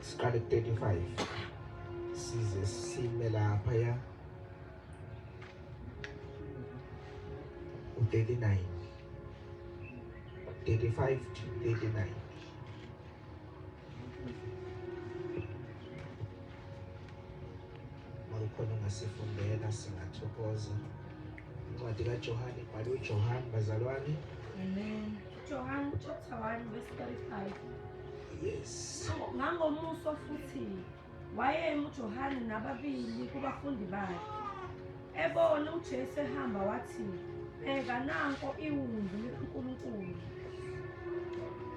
siqale 35 size sime lapha ya 39 35 to 39. Makukhona ongasifundela singathokoza. Incwadi kaJohane ibhalwe uJohane bazalwane. Amen. John chapter 1 verse 35. Yes. Nangomuso futhi wayemi uJohane nababili kubafundi bakhe. Ebona uJesu ehamba wathi, "Bheka nanko iwundu likaNkulunkulu.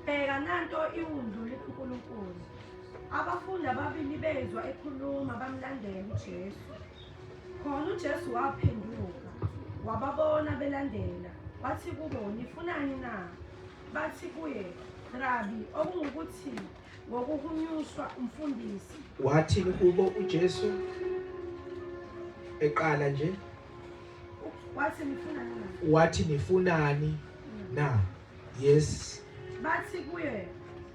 Bheka nanto iwundu likaNkulunkulu." Abafundi ababili bezwa ekhuluma bamlandela uJesu. Khona uJesu waphenduka, wababona belandela. Wathi kubo, "Nifunani na?" Bathi kuye, "Rabi," okungukuthi ngokuhunyushwa umfundisi. Wathini kubo uJesu eqala nje? Wathi, "Nifunani na?" Wathi nifunani na? Yes. Bathi kuye,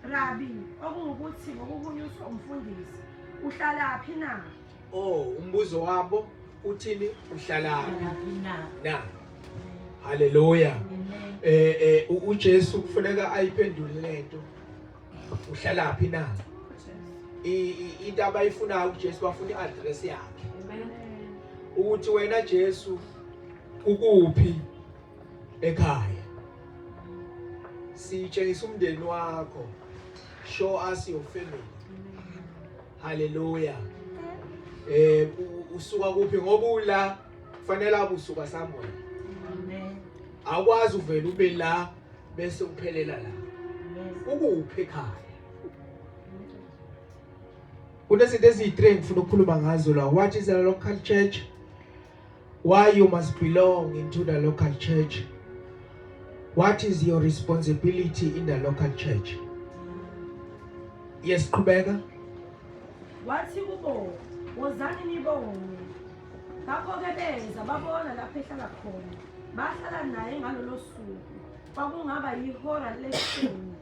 "Rabi," okungukuthi ngokuhunyushwa umfundisi, "Uhlalaphi na?" Oh, umbuzo wabo uthini? Uhlalaphi na? Hallelujah. uJesu kufuneka ayiphendule lento. Uhlalaphi na? Into abayifunayo uJesu bafuna i-address yakhe. Ukuthi wena Jesu ukuphi ekhaya? Sitshengisa umndeni wakho. Show us your family. Hallelujah. Usuka kuphi ngoba ula kufanele abusuka somewhere. Amen. Akwazi uvela ube la bese uphelela la. Ukuphi ekhaya? Kunezinto eziyi-3 ngifuna ukukhuluma ngazo la. What is a local church? Why you must belong into the local church? What is your responsibility in the local church? Yes, qhubeka. Wathi kubo, "Wozani nibonge." Ngakho-ke beza babona lapho ehlala khona. Bahlala naye ngalolo suku. Kwakungaba yihora lesine.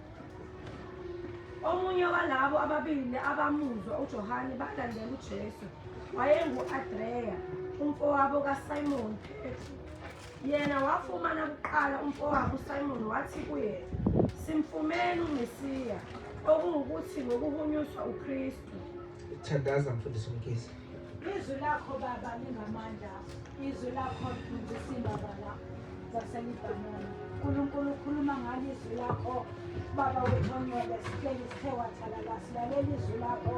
Omunye walabo ababili abamuzwa uJohane balandela uJesu wayengu-Andreya, umfowabo kaSimon Petru. Yena wafumana kuqala umfowabo uSimon wathi kuye, "Simfumene uMesiya," okungukuthi ngokuhunyushwa uKristu. Thandaza mfundisi Mkhize. Izwi lakho Baba lingamandla, izwi lakho lizimbabala zaseLibanoni. uNkulunkulu ukhuluma ngalo izwi lakho Baba wethu ongcwele, sihleli sithe wathalala silalela izwi lakho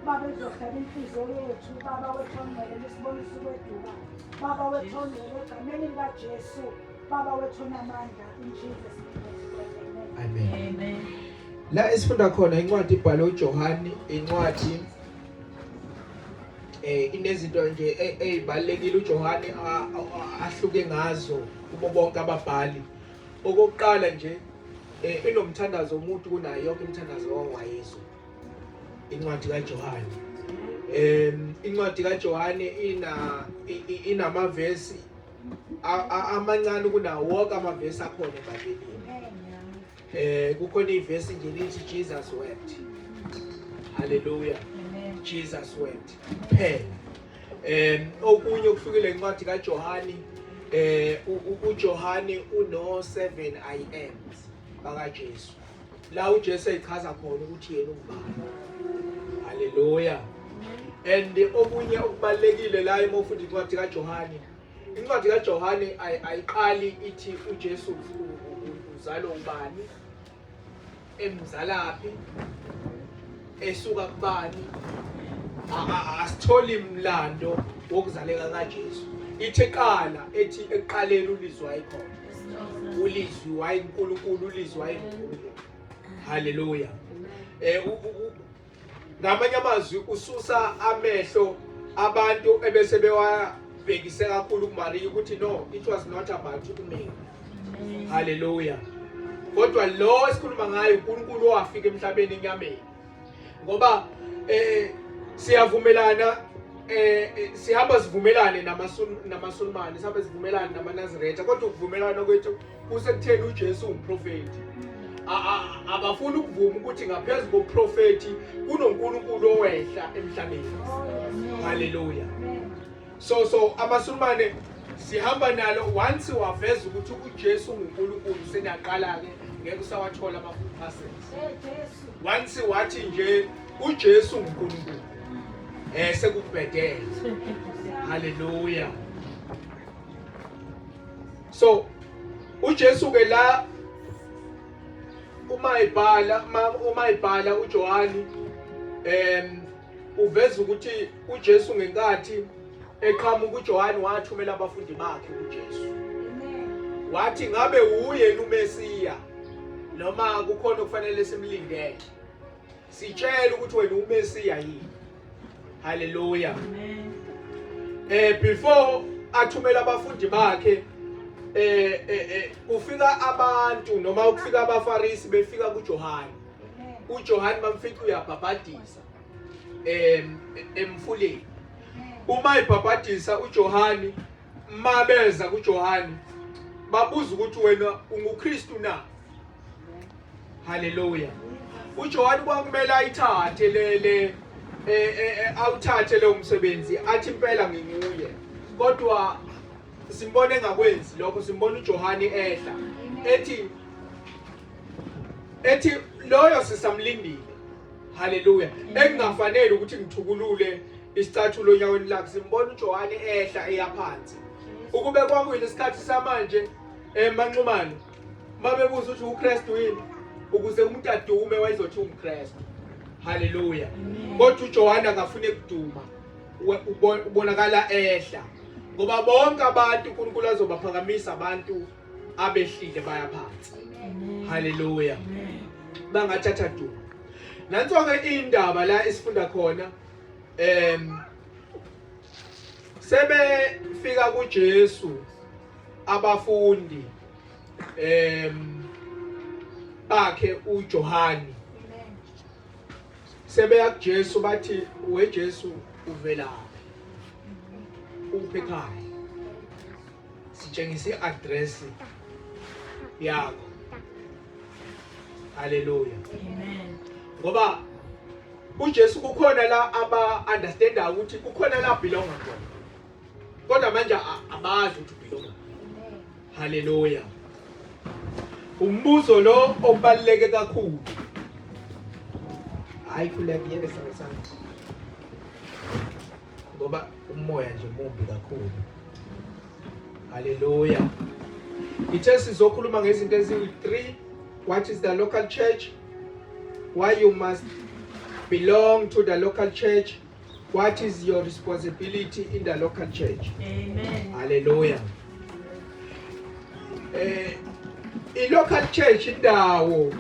Baba ezohlala inhliziyo yethu. Baba wethu ongcwele, lisibonisa ukweduka Baba wethu ongcwele, egameni likaJesu Baba wethu onamandla, in Jesus name. Amen. Amen. La esifunda khona incwadi ibhalwe uJohane, incwadi inezinto nje ezibalekile uJohane ahluke ngazo kubo bonke ababhali. Okokuqala nje inomthandazo omuntu kunayo yonke imithandazo owayizwa. Incwadi kaJohane. Incwadi kaJohane inamavesi amancane kunawo wonke amavesi akhona eBhayibhelini. Kukhona ivesi nje lithi Jesus wept. Hallelujah. Jesus wept. Phela. Okunye okuhlukile incwadi kaJohane, uJohane uno 7 I ams bakaJesu. La uJesu echaza khona ukuthi yena ungubani. Hallelujah. And okunye okubalekile la emofunda incwadi kaJohane. Incwadi kaJohane ayiqali ithi uJesu uzalo ubani, emzalaphi, esuka kubani. Asitholi imlando wokuzaleka kaJesu. Ithi qala ethi eqaleni ulizwi wayekhona. Ulizwi wayeNkulunkulu, ulizwi wayeNkulunkulu. Hallelujah. Ngamanye amazwi ususa amehlo abantu ebese bewabhekise kakhulu kuMaria ukuthi no, it was not about me. Hallelujah. Kodwa lo esikhuluma ngayo uNkulunkulu owafika emhlabeni enyameni. Ngoba siyavumelana sihamba sivumelane namaSulumane, sihamba sivumelane namaNazaretha, kodwa ukuvumelana kwethu kusekutheni uJesu umprofeti. abafuna ukuvuma ukuthi ngaphezulu koprofeti kunoNkulunkulu owehla emhlabeni. Hallelujah. So amasulumane sihamba nalo once waveza ukuthi uJesu uNkulunkulu senaqala ke ngeke usawathola ama-passes. Once wathi nje uJesu uNkulunkulu sekubhedele. Hallelujah. So uJesu ke la uma ibhala uJohani uveza ukuthi uJesu ngenkathi eqhamuka uJohani wathumela abafundi bakhe kuJesu. Wathi ngabe uye uMesiya noma kukhona okufanele simlindele. Sitshela ukuthi wena uMesiya yini. Hallelujah. Before athumela abafundi bakhe ufika abantu noma ukufika abafarisi befika kuJohani. uJohani bamfica uyabhabhadisa emfuleni. Uma ibhabhadisa uJohani mabeza kuJohani babuza ukuthi wena unguKristu na? Hallelujah. uJohani kwakumele ayithathe awuthathe lo msebenzi athi impela nginguye. Kodwa simbone ngakwenzi lokho, simbona uJohani ehla ethi loyo sisamlindile. Hallelujah. Engingafanele ukuthi ngithukulule isicathulo onyaweni lakhe. Simbona uJohani ehla eyaphansi. Ukube kwakuyile isikhathi samanje emanxumano mabebuza ukuthi uKristu yini ukuze umuntu adume wayezothi umKristu. Hallelujah. Kodwa uJohani akafune ukuduma, ubonakala ehla ngoba bonke abantu uNkulunkulu azobaphakamisa abantu abehlile baya phansi. Hallelujah. Bangathatha dumo. Nanso-ke indaba la esifunda khona sebefika kuJesu abafundi bakhe uJohani. Sebeya kuJesu bathi we Jesu uvelaphi? Uphi ekhaya? Sitshengisa i-address yakho. Hallelujah. Amen. Ngoba uJesu kukhona la aba-understanda ukuthi kukhona la belonga khona. Kodwa manje abazi ukuthi belonga. Hallelujah. Umbuzo lo obaluleke kakhulu. Hayi kule kuyele sana. Ngoba umoya nje mumbi kakhulu. Hallelujah. Ithe sizokhuluma ngezinto eziyi-3. What is the local church? Why you must belong to the local church? What is your responsibility in the local church? Amen. Hallelujah. I-local church indawo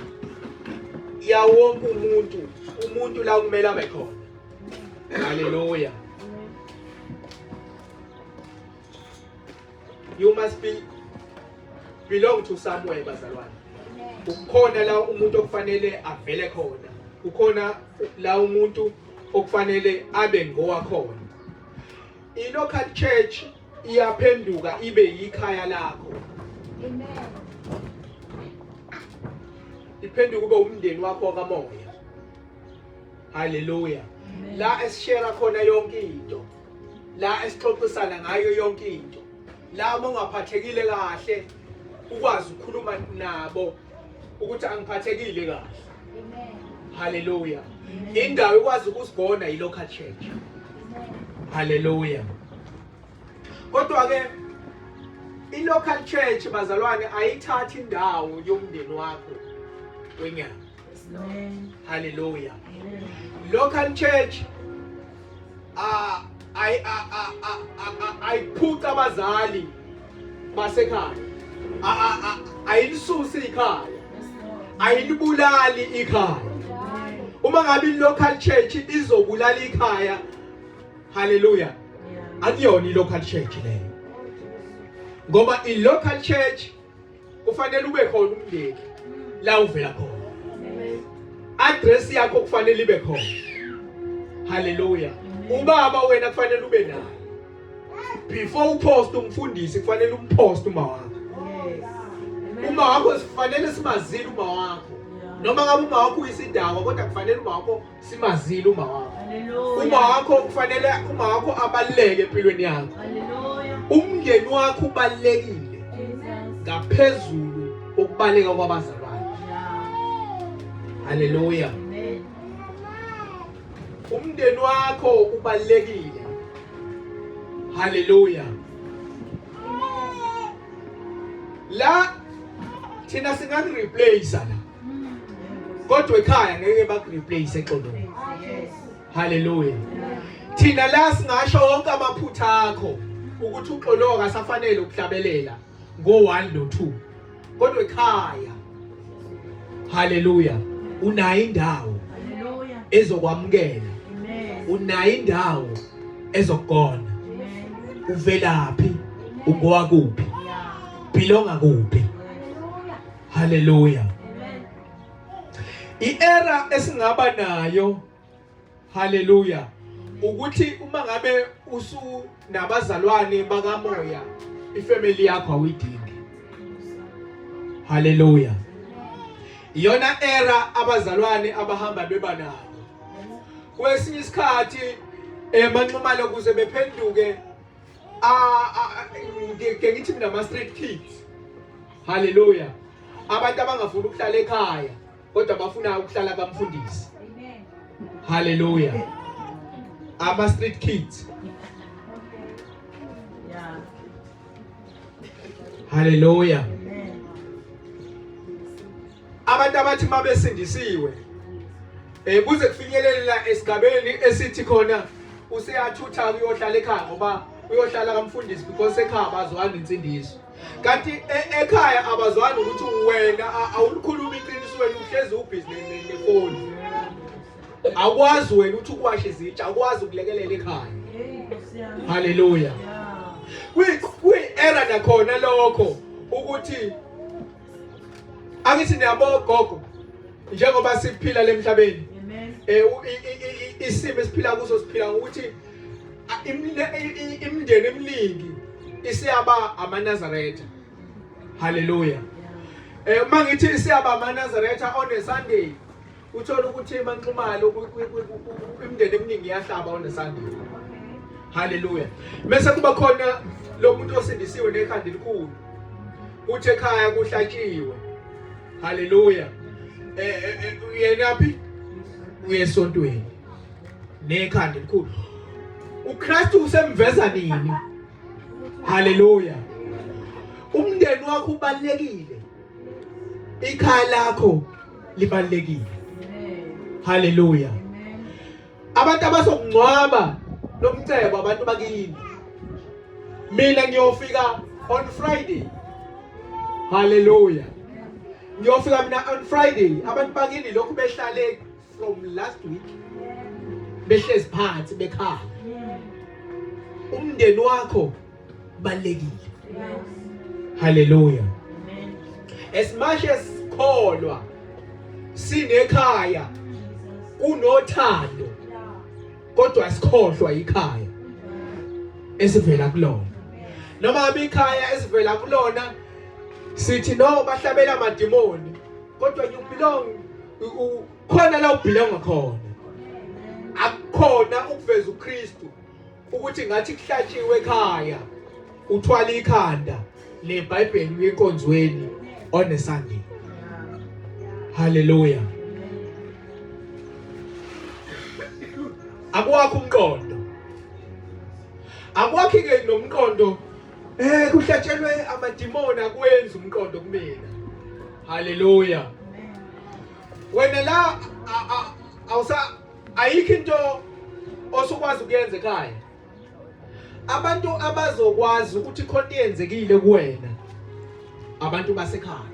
yawo umuntu la kumele abe khona. Hallelujah. You must belong to somewhere bazalwane. Ukhona la umuntu okufanele avele khona. Ukhona la umuntu okufanele abe ngowakhona. I-local church iyaphenduka ibe yikhaya lakho. Amen. Iphenduka ube umndeni wakho kamoya. Hallelujah. La esishare khona yonke into. La esixoxisana ngayo yonke into. La ungaphathekile kahle ukwazi ukukhuluma nabo ukuthi angiphathekile kahle. Amen. Hallelujah. Indawo ikwazi ukusigona i-local church. Amen. Hallelujah. Kodwa ke i-local church bazalwane ayithathi indawo yomndeni wakho wenyanga. Amen. Hallelujah. Amen. Local church ayiphuca abazali basekhaya. Ayilisusi ikhaya. Ayilibulali ikhaya. Uma ngabe i-local church izobulala ikhaya, hallelujah, akuyona i-local church leyo. Ngoba i-local church kufanele ube khona umndeni la uvela khona. Address yakho kufanele ibe khona. Hallelujah. Ubaba wena kufanele ube naye. Before upost umfundisi kufanele umpost uma wakho. Yes. Uma wakho sifanele simazile uma wakho. noma ngabe uma wakho uyisidakwa kodwa kufanele uma wakho simazile uma wakho. Hallelujah. Uma wakho kufanele uma wakho abaleke empilweni yakho. Hallelujah. Umndeni wakho ubalekile Jesus. ngaphezulu kokubaleka kwabazalwane. Yeah. Hallelujah. Amen. Umndeni wakho ubalekile. Hallelujah. La thina singaku replace la. Kodwa ekhaya ngeke baku replace exolweni. Yes. Hallelujah. Thina la singasho wonke amaphutha akho ukuthi uxolo akasafanele ukuhlabelela ngo1 no2. Kodwa ekhaya hallelujah unayo indawo Hallelujah. ezokwamukela, Amen. unayo indawo ezokugona. Amen. Uvelaphi, ugowa kuphi, Yeah. bilonga kuphi. Hallelujah. Amen. I-era esingaba nayo hallelujah ukuthi uma ngabe usunabazalwane bakamoya ifamily yakho awuyidingi. Hallelujah. Iyona era abazalwane abahamba beba nayo. Kwesinye isikhathi manxuma lokuze bephenduke ke ngithi mina ama street kids. Hallelujah. Abantu abangafuni ukuhlala ekhaya kodwa bafuna ukuhlala kamfundisi. Amen. Hallelujah. Ama street kids. Yeah. Hallelujah. Amen. Abantu abathi mabesindisiwe kuze kufinyelele la esigabeni esithi khona useyathutha uyohlala ekhaya ngoba uyohlala kamfundisi because ekhaya abazwani insindiso. Kanti ekhaya abazwani ukuthi wena awulikhuluma iqiniso wena uhlezi ubhizinesi nefoni. Akwazi wena ukuthi ukwashe izitsha, akwazi ukulekelela ekhaya. Hallelujah. Kwi era nakhona lokho ukuthi angithi niyabo gogo njengoba siphila lemhlabeni. Amen. Isimo esiphila kuso siphila ukuthi imindeni eminingi isiyaba amaNazaretha. Hallelujah. Uma ngithi isiyaba amaNazaretha on a Sunday uthola ukuthi manxumalo imindeni eminingi iyahlaba on a Sunday. Hallelujah. Mase kuba khona lo muntu osindisiwe nekhanda elikhulu. Uthi ekhaya kuhlatshiwe. Hallelujah. Uyena phi? Uyesontweni. Nekhanda elikhulu. uKristu usemveza nini? Hallelujah. Umndeni wakho ubalekile. Ikhaya lakho libalekile. Hallelujah. Abantu abasokungcwaba nomcebo abantu bakini. Mina ngiyofika on Friday. Hallelujah. Ngiyofika mina on Friday. Abantu bakini lokhu behlale from last week. Behlezi phansi bekhaya. Umndeni wakho balekile. Hallelujah. As much as kholwa sinekhaya kunothando kodwa sikhohlwa ikhaya esivela kulona. Noma ngabe ikhaya esivela kulona sithi no bahlabela amadimoni kodwa you belong khona la ubelonga khona. Akukhona ukuveza uKristu ukuthi ngathi kuhlatshiwe ekhaya uthwala ikhanda neBhayibheli uyenkonzweni on a Sunday. Hallelujah. Akwakho umqondo. Akwakho ke nomqondo kuhlatshelwe amadimoni akwenza umqondo kumina. Hallelujah. Wena la ayikho into osukwazi ukuyenza ekhaya. Abantu abazokwazi ukuthi khona iyenzekile kuwena abantu basekhaya.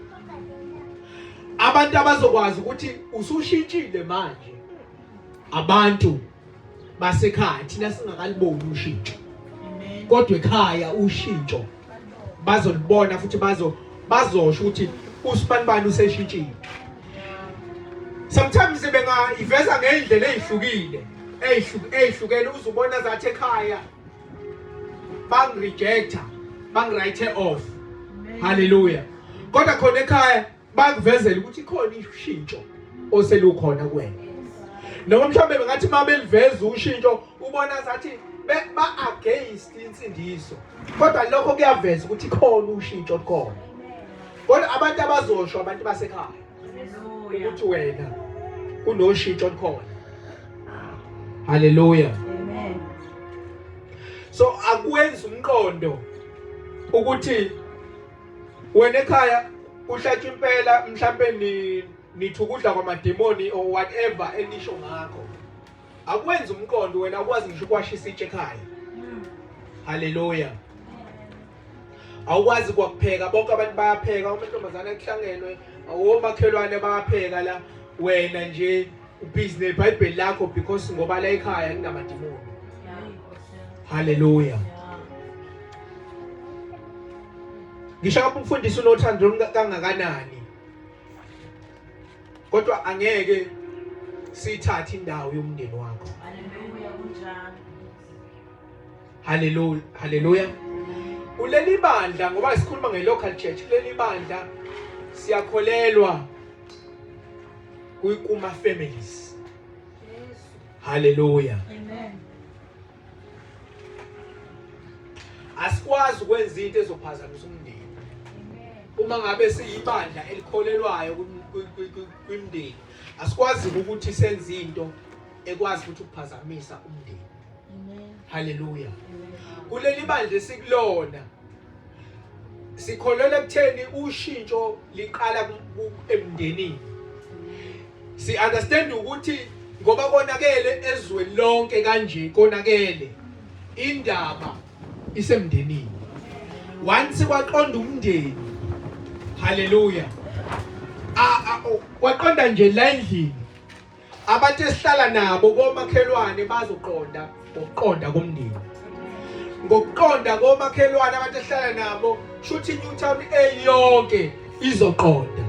Abantu abazokwazi ukuthi usushintshile manje abantu basekhaya thina singakaliboni ushintsho. Kodwa ekhaya ushintsho bazolibona futhi bazosho ukuthi usibanibani useshintshile. Sometimes bengayiveza ngendlela ezihlukile ezihlukene uzubona zathi ekhaya bangirejecta bangirayithe off. Hallelujah. Kodwa khona ekhaya bakuvezela ukuthi khona ishintsho oselukhona kuwena. Noma mhlawumbe bengathi mabeliveza ushintsho ubona sathi ba against insindiso. Kodwa lokho kuyaveza ukuthi khona ushintsho khona. Kodwa abantu abazosho abantu basekhaya ukuthi wena kunoshintsho khona. Hallelujah. Amen. So akwenza umqondo ukuthi wena ekhaya uhlatshwa impela mhlambe nithi ukudla kwamademoni or whatever enisho ngakho. Akwenza umqondo wena akwazi ngisho ukwashisa itshe ekhaya. Hallelujah. Awukwazi kwakupheka bonke abantu bayapheka umantombazana ekuhlangenwe awomakhelwane bayapheka la wena nje ubhizi neBhayibheli lakho because ngoba la ekhaya kunamademoni. Hallelujah. Ngisho lapho umfundisi unothando kangakanani kodwa angeke sithathe indawo yomndeni wakho. Hallelujah kunjalo. Hallelujah. Hallelujah. Kuleli bandla ngoba sikhuluma ngelocal church, kuleli bandla siyakholelwa kuma families. Hallelujah. Amen. Asikwazi ukwenza into ezophazamisa umndeni. Uma ngabe siyibandla elikholelwayo kwimndeni, asikwazi ukuthi senze into ekwazi ukuthi ukuphazamisa umndeni. Amen. Hallelujah. Kuleli bandla esikulona sikholelwa ekutheni ushintsho liqala emndenini. Si understand ukuthi ngoba konakele ezweni lonke kanje konakele indaba isemndenini. Once kwaqonda umndeni, hallelujah, kwaqonda nje la endlini abantu esihlala nabo komakhelwane bazoqonda ngokuqonda komndeni. Ngokuqonda komakhelwane abantu esihlala nabo shuthi Newtown eyonke izoqonda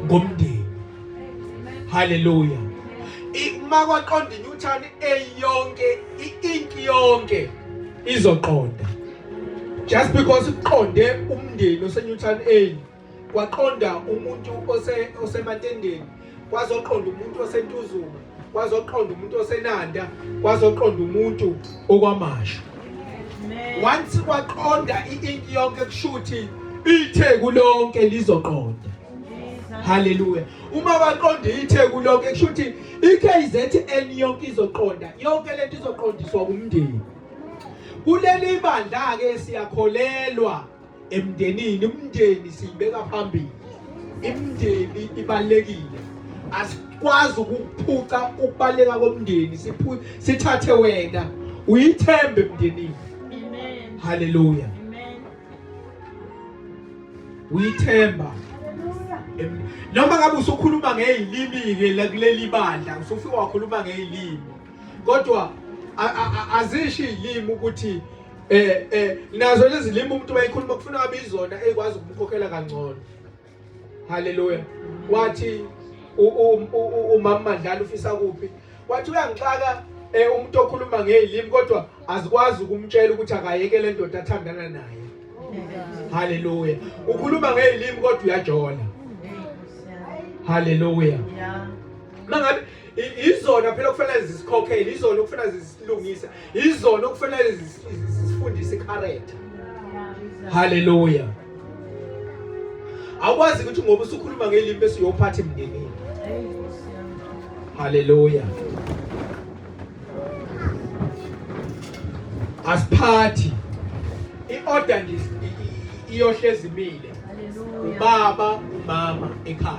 ngomndeni. Hallelujah. Uma kwaqonda Newtown eyonke inki yonke izoqonda. Just because uqonde umndeni oseNewtown A kwaqonda umuntu oseMatendeni, kwazoqonda umuntu oseNtuzuma, kwazoqonda umuntu oseNanda, kwazoqonda umuntu okwaMasha. Once kwaqonda inki yonke kushuthi itheku lonke lizoqonda. Hallelujah. Uma kwaqonda itheku lonke kushuthi iKZN yonke izoqonda. Yonke lento izoqondiswa umndeni. Kuleli bandla ke siyakholelwa emndenini, umndeni sibeka phambili. Imndeni ibalekile. Asikwazi ukuphuca ukubaleka komndeni, sithathe wena uyithembe emndenini. Amen. Hallelujah. Amen. Uyithemba. Noma ngabe usukhuluma ngezilimi ke la kuleli bandla, usufika wakhuluma ngezilimi. Kodwa azisho izilimi ukuthi nazo lezi zilimi umuntu bayikhuluma kufuna ngabe izona ekwazi ukumkhokhela kangcono. Hallelujah. Wathi umama Mandlala ufisa kuphi? Wathi uyangixaka umuntu okhuluma ngezilimi kodwa azikwazi ukumtshela ukuthi akayekele indoda athandana naye. Hallelujah. Ukhuluma ngezilimi kodwa uyajola. Hallelujah. Yeah. Mangabe izona phela kufanele zisikhokhele, izona kufanele zisilungise, izona kufanele zisifundise character. Hallelujah. Akwazi ukuthi ngoba usukhuluma ngelimi bese uyophatha emndenini. Hallelujah. Asiphathi iorder nje iyohlezi imile. Ubaba, umama ekhaya.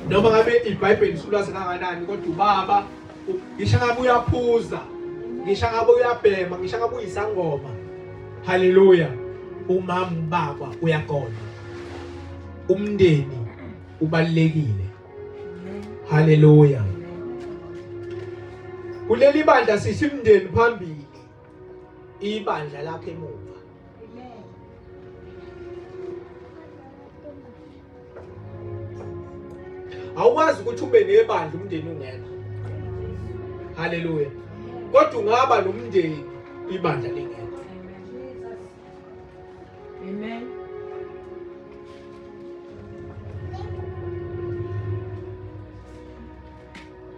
Noma ngabe iBhayibheli isulwazi kangakanani kodwa ubaba ngisho ngabe uyaphuza, ngisho ngabe uyabhema, ngisho ngabe uyisangoma. Hallelujah. Umama ubaba uyaqonda. Umndeni ubalekile. Hallelujah. Kuleli bandla sisimndeni phambili, ibandla lakhe emuva. Awukwazi ukuthi ube nebandla umndeni ungekho. Hallelujah. Kodwa ungaba nomndeni ibandla lingekho. Amen.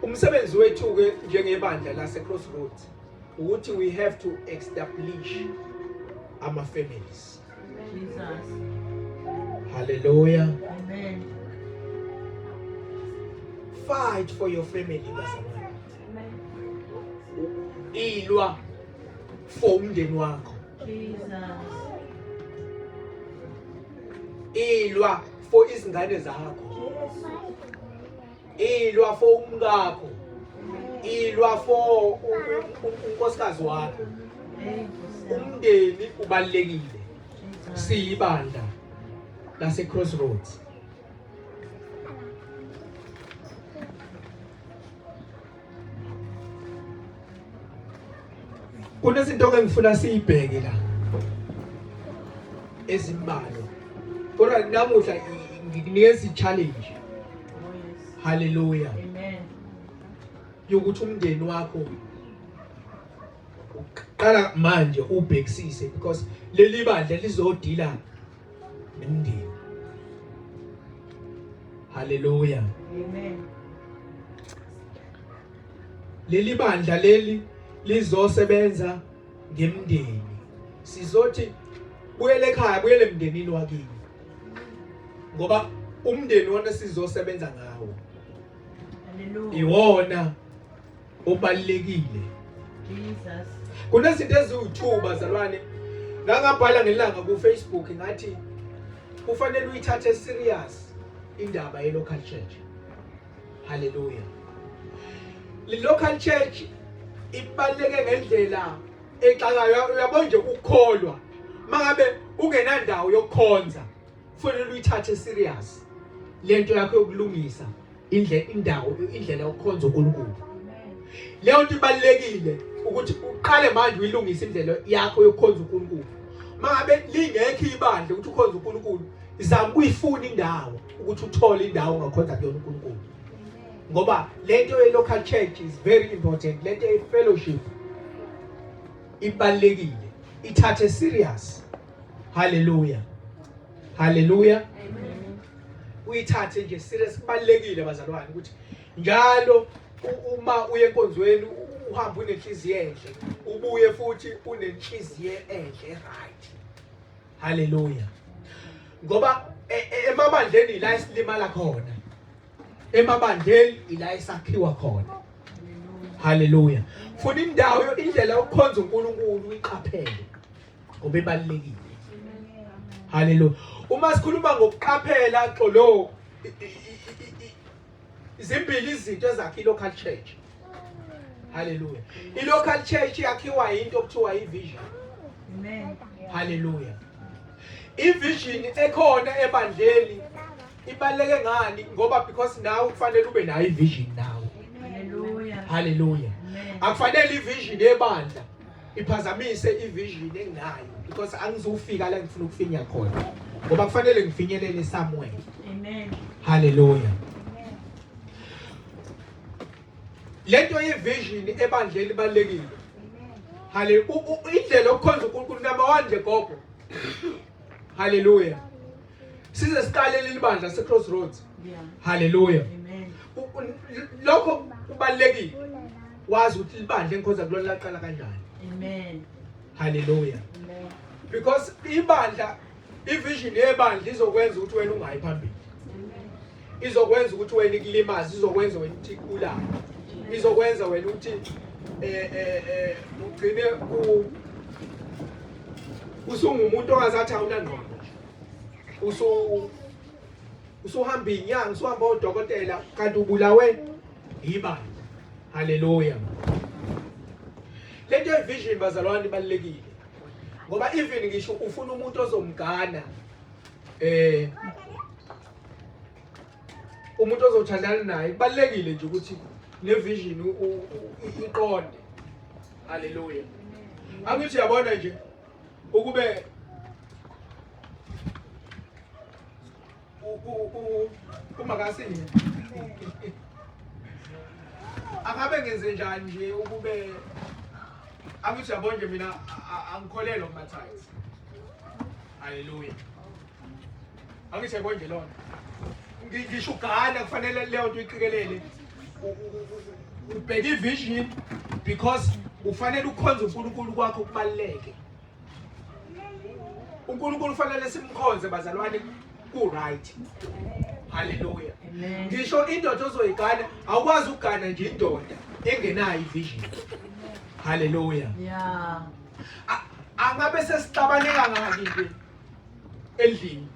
Umsebenzi wethu ke njengebandla lase Crossroads ukuthi we have to establish ama families. Jesus. Hallelujah. Amen. Fight for your family bazalwane. Amen. Ilwa for umndeni wakho. Jesus. Ilwa for izingane zakho. Ilwa for umkakho. Ilwa for unkosikazi wakho. Umndeni ubalekile. Siyibandla lase Crossroads. Kunezinto ke ngifuna siyibheke la ezimbalwa. Kodwa namuhla ngikunikeza i-challenge. Oh yes. Hallelujah. Amen. Yokuthi umndeni wakho uqala manje ubhekisise because leli bandla lizodila nemndeni. Hallelujah. Amen. Leli bandla leli lizosebenza ngemndeni. Sizothi buyele ekhaya, buyele emndenini wakini. Ngoba umndeni wona sizosebenza ngawo. Hallelujah. Iwona obalekile. Jesus. Kunezinto eziwu2 bazalwane. Ngangabhala ngelanga ku Facebook ngathi kufanele uyithathe serious indaba ye local church. Hallelujah. Le local church ibaleke ngendlela exakayo, uyabona nje ukukholwa. Mangabe ungenandawo yokukhonza, kufanele uyithathe serious lento yakho yokulungisa indlela yokukhonza uNkulunkulu. Leyo nto ibalekile ukuthi uqale manje uyilungise indlela yakho yokukhonza uNkulunkulu. Mangabe lingekho ibandla ukuthi ukhonza uNkulunkulu, izama uyifuna indawo ukuthi uthole indawo ongakhonza kuyona uNkulunkulu. Ngoba lento ye local church is very important. Lento ye fellowship ibalekile, ithathe serious. Hallelujah. Hallelujah. Amen. Uyithathe nje serious, kubalekile bazalwane ukuthi njalo uma uye enkonzweni uhamba unenhliziyo enhle, ubuye futhi unenhliziyo enhle right. Hallelujah. Ngoba emabandleni la isilimala khona. Emabandleni ila esakhiwa khona. Hallelujah. Funa indawo indlela yokukhonza uNkulunkulu uyiqaphele ngoba ebalekile. Hallelujah. Uma sikhuluma ngokuqaphela xolo izimbili izinto ezakha i-local church. Hallelujah. I-local church yakhiwa into okuthiwa i-vision. Amen. Hallelujah. I-vision ekhona ebandleni ibaleke ngani ngoba because nawe kufanele ube nayo i-vision nawe. Hallelujah. Hallelujah. Amen. Akufanele i-vision yebandla iphazamise i-vision enginayo because angizufika la ngifuna ukufinya khona. Ngoba kufanele ngifinyelele somewhere. Amen. Hallelujah. Lento ye-vision ebandleni ibalekile. Hallelujah. Indlela yokukhonza uNkulunkulu number 1 nje gogo. Hallelujah. Size siqale leli bandla se Crossroads. Yeah. Hallelujah. Amen. Lokho kubalekile. Wazi ukuthi libandla engikhonza kulona laqala kanjani. Amen. Hallelujah. Amen. Because ibandla i-vision yebandla izokwenza ukuthi wena ungayi phambili. Izokwenza ukuthi wena ikulimaze, izokwenza wena ukuthi kulala. Izokwenza wena ukuthi ugcine usungumuntu ongazathi awunangqondo. Usuhamba inyanga, usuhamba odokotela kanti ubulawe ibandla. Hallelujah. Lento ye-vision bazalwane ibalekile. Ngoba even ngisho ufuna umuntu ozomgana umuntu ozothandana naye kubalekile nje ukuthi ne-vision iqonde. Hallelujah. Angithi yabona nje ukube umakasini akabe ngenze njani nje ukube angithi yabona nje mina angikholelwa kumathites. Hallelujah. Angithi yabona nje lona ngisho ugana kufanele leyo nto iqikelele ubheka ivision because ufanele ukhonze uNkulunkulu kwakho kubaleke. uNkulunkulu ufanele simkhonze bazalwane ku right. Hallelujah. Amen. Ngisho indoda ozoyigana awukwazi ukugana nje indoda engenayo ivision. Hallelujah. Yeah. Angabe sesixabaneka ngaki nje endlini.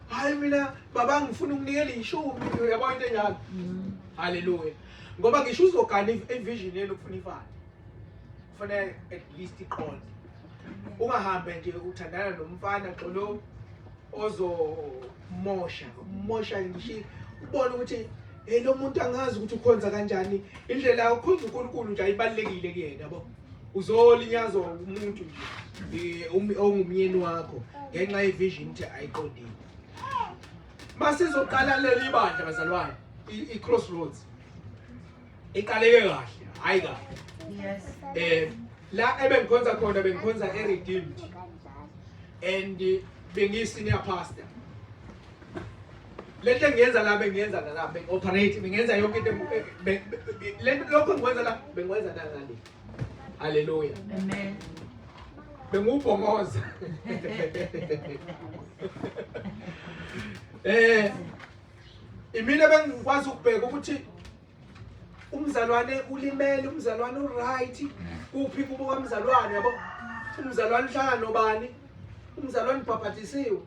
Hayi mina baba ngifuna ukunikela ishumi yabo into enjalo. Hallelujah. Ngoba ngisho uzogana ivision yenu ufuna ifane. Kufanele at least iqonde. Ungahambe nje uthandana nomfana xolo ozomosha ngisho ubone ukuthi lo muntu angazi ukuthi ukhonza kanjani indlela ukhonza uNkulunkulu nje ayibalekile kuyena yabo. Uzolinyazwa umuntu nje ongumyeni wakho ngenxa yevision ukuthi ayiqondile. Masizoqala leli bandla bazalwane i-Crossroads iqaleke kahle hayi kahle. Yes. La ebengikhonza khona bengikhonza eRedeemed and bengi-senior pastor. Lento engiyenza la bengiyenza la bengi-operate bengenza yonke into lokho engikwenza la bengikwenza nangale. Hallelujah. Amen. Bengubhongoza. Imina bengikwazi ukubheka ukuthi umzalwane ulimele, umzalwane uright, kuphi kubo kwamzalwane yabo. Umzalwane uhlala nobani? Umzalwane ubhabhatisiwe.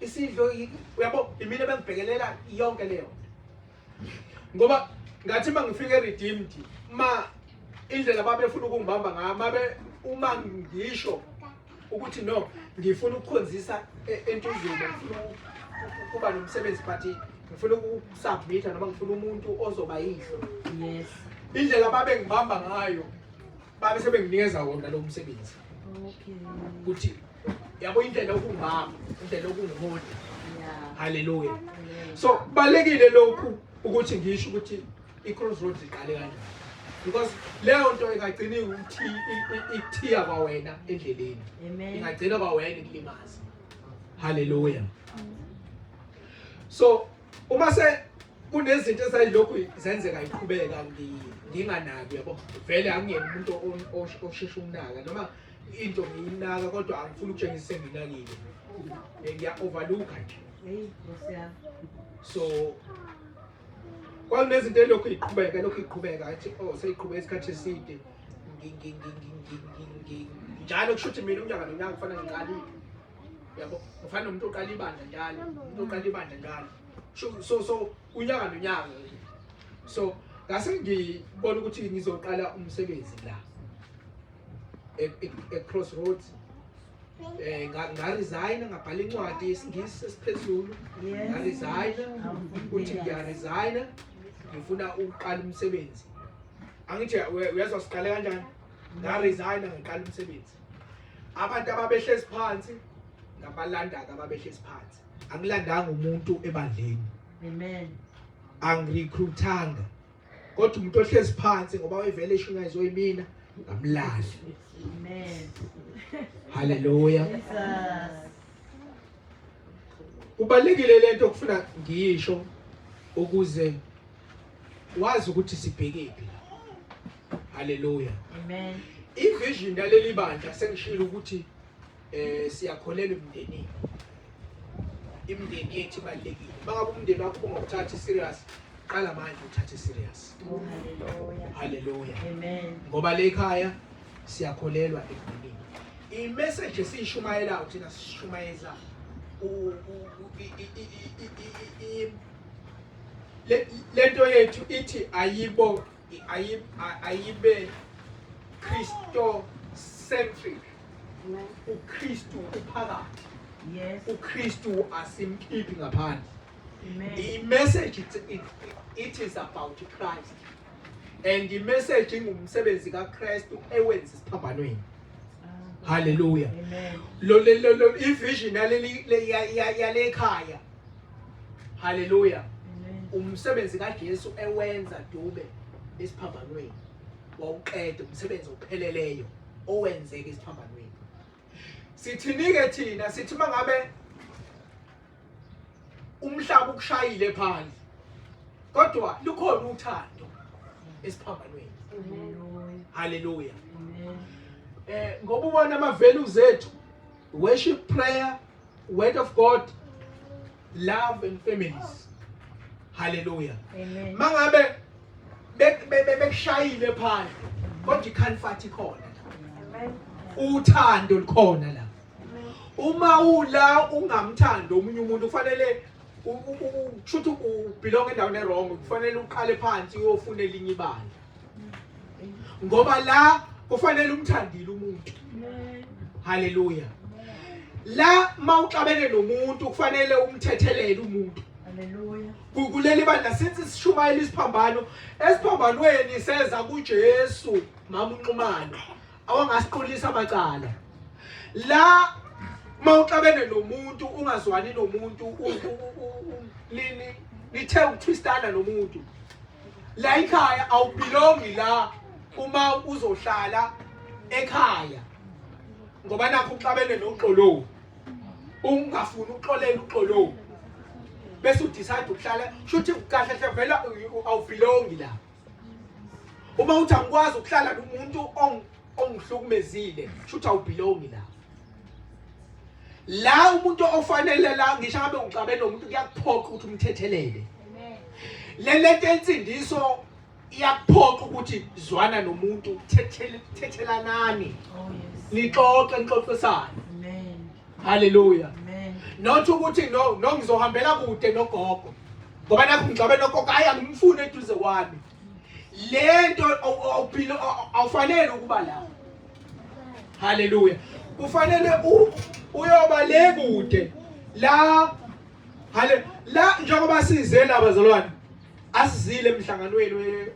Isidlo uyabo imina bengibhekelela yonke leyo. Ngoba ngathi mangifika eRedeemed indlela babefuna ukungibamba ngamabe uma ngisho ukuthi no ngifuna ukukhonzisa entuzini ngifuna kuba nomsebenzi party ngifuna ukusubmita noma ngifuna umuntu ozoba yihlo. Yes. Indlela babe ngibamba ngayo babe sebenginikeza wona lo msebenzi. Okay. Ukuthi yabo indlela okungibamba indlela okungiholi. Yeah. Hallelujah. Amen. So balekile lokhu ukuthi ngisho ukuthi i-Crossroads iqale kanjani. Because leyo nto ingagcina ukuthi ikuthiya kwawena endleleni. Amen. Ingagcina kwawena ikulimaza. Hallelujah. So uma se kunezinto ezayilokhu zenzeka iqhubeka nginganaki yabo. Vele angiyena umuntu osheshe ukunaka noma into ngiyinaka kodwa angifuni ukutshengisa senginakile. Ngiya overlook nje. Hey, Lucia. So kwakunezinto lokhu iqhubeka athi seyiqhubeka isikhathi eside njalo kusho ukuthi mina unyaka nonyaka kufanele ngiqalile yabo kufanele umuntu oqala ibandla njalo umuntu oqala ibandla njalo so unyaka nonyaka so ngase ngibona ukuthi ngizoqala umsebenzi la e-Crossroads ngaresign ngabhala incwadi yesingisi esiphezulu ngaresign ukuthi ngiyaresign ngifuna ukuqala umsebenzi angithi uyazwa siqale kanjani ngaresign ngiqala umsebenzi abantu ababehlezi phansi ngabalanda ababehlezi phansi angilandanga umuntu ebandleni. Amen. Angirecruitanga kodwa umuntu ohlezi phansi ngoba wayevele eshunyayizwe yimina ngamlahla. Amen. Hallelujah. Jesus. Kubalekile lento okufuna ngisho ukuze wazi ukuthi sibhekephi. Hallelujah. Amen. Ivision yaleli bandla sengishilo ukuthi siyakholelwa emndenini. Imndeni yethu ibalekile. Bangabe umndeni wakho ungakuthatha serious, qala manje uthathe serious. Oh, hallelujah. Hallelujah. Amen. Ngoba le ekhaya siyakholelwa emndenini. I-message esishumayelayo thina sishumayeza lento yethu ithi ayibe Christo centric. uKristu uphakathi. Yes. uKristu asimkhiphi ngaphandle. Amen. The message it is about Christ. And the message ingumsebenzi kaKristu ewenza isiphambanweni. Hallelujah. Amen. Lo ivision yale ekhaya. Hallelujah. Amen. Umsebenzi kaJesu ewenza dube isiphambanweni. Wawuqeda umsebenzi opheleleyo owenzeka isiphambanweni. Sithinike thina sithi mangabe umhlaba ukushayile phandle kodwa lukhona uthando esiphambanweni. Hallelujah. Ngoba ubona ama values ethu, worship, prayer, word of God, love and families. Hallelujah. Amen. Mangabe bekushayile phandle kodwa ikhanfathi khona la. Uthando likhona la. Uma ula ungamthanda omunye umuntu kufanele kushuthi ubelong endaweni wrong, kufanele uqale phansi uyofuna elinye ibandla. Ngoba la kufanele umthandile umuntu. Hallelujah. La mawuxabene nomuntu kufanele umthethelele umuntu. Hallelujah. Kuleli bandla sithi sishumayela isiphambano, esiphambanweni seza kuJesu mama uNxumalo awangasiqolisa amacala. La mawuxabene nomuntu ungazwani nomuntu lithe ukwistana nomuntu, la ekhaya awubelongi la uma uzohlala ekhaya, ngoba nakho uxabene noxolo, ungafuni uxolela uxolo bese udecide ukuhlala shuthi kahle hle vela awubelongi la. Uma uthi angikwazi ukuhlala nomuntu ongihlukumezile shuthi awubelongi la. La umuntu ofanele la ngisho ngabe uxabene nomuntu kuyakuphoqa ukuthi umthethelele. Lento ensindiso iyakuphoqa ukuthi zwana nomuntu, thethelanani, nixoxisane. Amen. Hallelujah. Amen. Not ukuthi no ngizohambela kude nogogo ngoba nakho ngixabene nogogo hayi angimfuni eduze kwami. Lento awufanele ukuba la. Hallelujah. Kufanele uyoba le kude la. La njengoba sizela abazalwane asizile emhlanganweni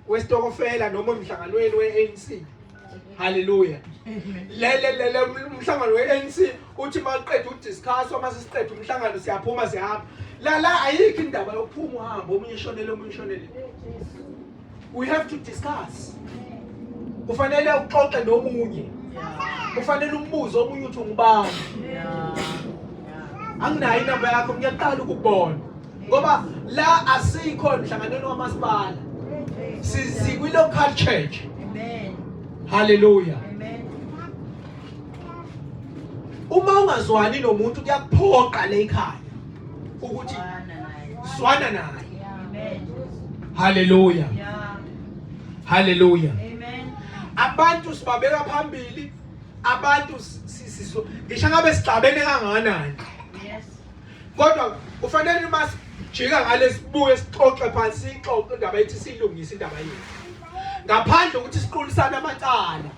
wesitokofela noma emhlanganweni weANC. Hallelujah. Le umhlangano weANC uthi maqedwe udiscuss uma sisiqedwe umhlangano siyaphuma sihamba. La ayikho indaba yokuphuma uhamba omunye ishonele omunye ishonele. We have to discuss. Kufanele uxoxe nomunye. Kufanele umbuze omunye uthi ungubani. Anginayo inamba yakho ngiyaqala ukubona. Ngoba la asikho emhlanganweni wamasipala. Sizikwi local church. Amen. Hallelujah. Amen. Uma ungazwani nomuntu kuyakuphoqa le ekhaya ukuthi zwana naye. Amen. Hallelujah. Yeah. Hallelujah. Amen. Abantu sibabeka phambili, abantu sisizo ngisho ngabe sixabene kangakanani. Yes. Kodwa kufanele masijika ngale sibuye sixoxe phansi ixoxe indaba ethi silungise indaba yethu. Ngaphandle ukuthi siqulisane amacala.